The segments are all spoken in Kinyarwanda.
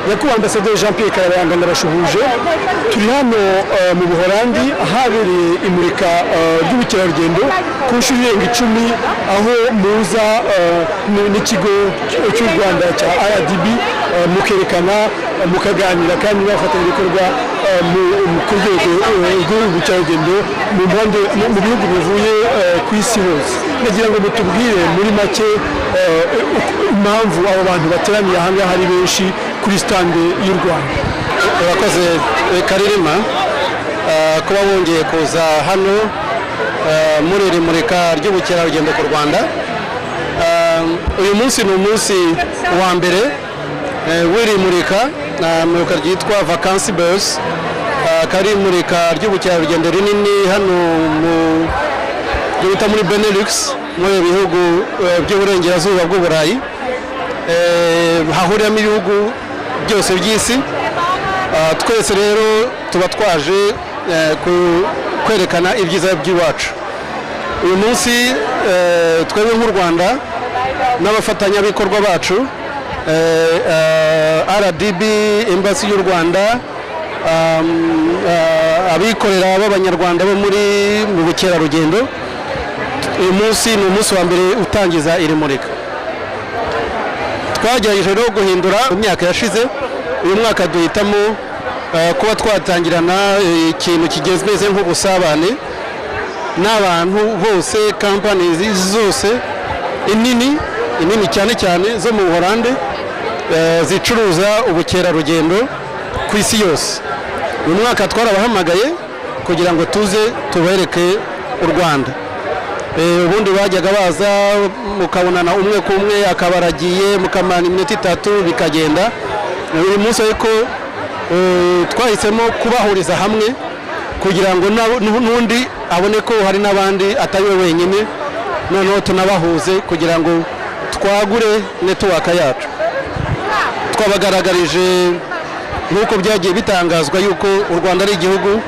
nyakubahwa ambasaderi Jean Pierre Karayanga ndabashuhuje turi hano mu Buholandi ahabereye imurika ry'ubukerarugendo ku nshuro irenga 10 aho muza n'ikigo cy'u Rwanda cya RDB mukerekana mukaganira kandi bafatanyabikorwa ku rwego rw'ubukerarugendo mu bihugu bivuye ku isi hose. Ndagira ngo mutubwire muri make impamvu abo bantu bateraniye aha ngaha ari benshi kuri stande y'u Rwanda. Abakoze Karirima kuba bongeye kuza hano muri iri murika ry'ubukerarugendo ku Rwanda. Uyu munsi ni umunsi wa mbere w'iri murika ryitwa Vacancy Bus, kari murika ry'ubukerarugendo rinini hano muri Benelux, muri ibihugu by'uburengerazuba bw'Uburayi, hahuriyemo ibihugu byose by'isi. Twese rero tuba twaje kwerekana ibyiza by'iwacu. Uyu munsi twebwe nk'u Rwanda n'abafatanyabikorwa bacu, RDB, Embassy y'u Rwanda, abikorera b'abanyarwanda bo mu bukerarugendo, uyu munsi ni umunsi wa mbere utangiza iri murika. Twagerageje rero guhindura mu myaka yashize, uyu mwaka duhitamo kuba twatangirana ikintu kigezweho nk'ubusabane n'abantu bose, companies zose inini cyane cyane zo mu Buholandi zicuruza ubukerarugendo ku isi yose. Uyu mwaka twarabahamagaye kugira ngo tuze tubereke u Rwanda. Ubundi bajyaga baza mukabonana umwe ku umwe, akabaragiye mukamana iminota 3 bikagenda. Uyu munsi ariko twahisemo kubahuriza hamwe kugira ngo n'undi abone ko hari n'abandi atari we wenyine, noneho tunabahuze kugira ngo twagure network yacu. Twabagaragarije nk'uko byagiye bitangazwa yuko u Rwanda ari igihugu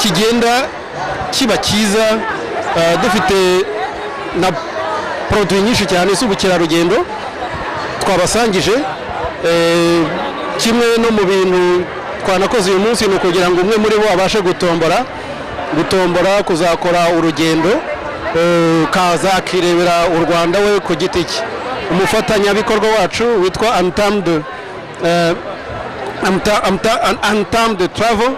kigenda kiba cyiza, dufite na produit nyinshi cyane z'ubukerarugendo twabasangije. Kimwe no mu bintu twanakoze uyu munsi ni ukugira ngo umwe muri bo abashe gutombora kuzakora urugendo kaza akirebera u Rwanda we ku giti cye. Umufatanyabikorwa wacu witwa Untamed Travel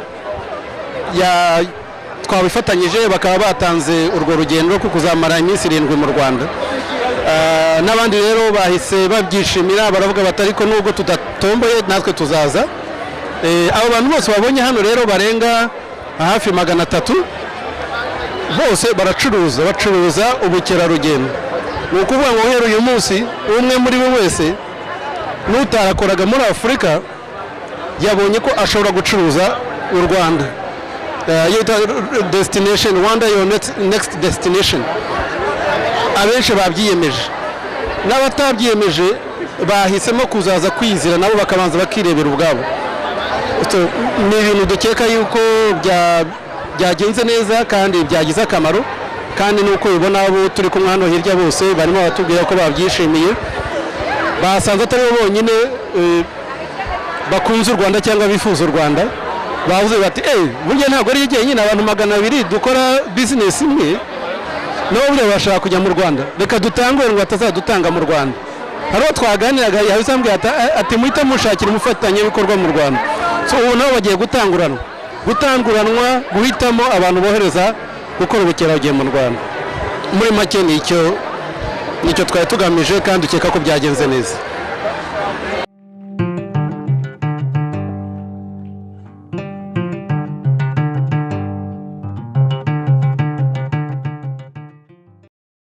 twabifatanyije, bakaba batanze urwo rugendo ko kuzamara iminsi 7 mu Rwanda. N'abandi rero bahise babyishimira, baravuga bati ariko nubwo tudatomboye natwe tuzaza. Abo bantu bose babonye hano rero barenga hafi 300 bose bacuruza ubukerarugendo. Ni ukuvuga ngo hero uyu munsi umwe muri bo wese n'utarakoraga muri Afurika yabonye ko ashobora gucuruza u Rwanda. Yita destination, Rwanda your next destination. Abenshi babyiyemeje, n'abatabyiyemeje bahisemo kuzaza kwizira nabo bakabanza bakirebera ubwabo. Ni ibintu dukeka yuko byagenze neza kandi byagize akamaro, kandi nuko ubona abo turi kumwe hano hirya bose barimo batubwira ko babyishimiye. Basanze atari bo bonyine bakunze u Rwanda cyangwa bifuza u Rwanda. Bavuze bati burya ntabwo ari igihe nyine abantu 200 dukora business imwe n'ubu bashaka kujya mu Rwanda, reka dutangwe ngo atazadutanga mu Rwanda. Haro twaganiraga yabisambye ati muhita mushakira umufatanyabikorwa mu Rwanda. So ubu nabo bagiye gutanguranwa guhitamo abantu bohereza gukora ubukerarugendo mu Rwanda. Muri make nicyo twari tugamije kandi ukeka ko byagenze neza.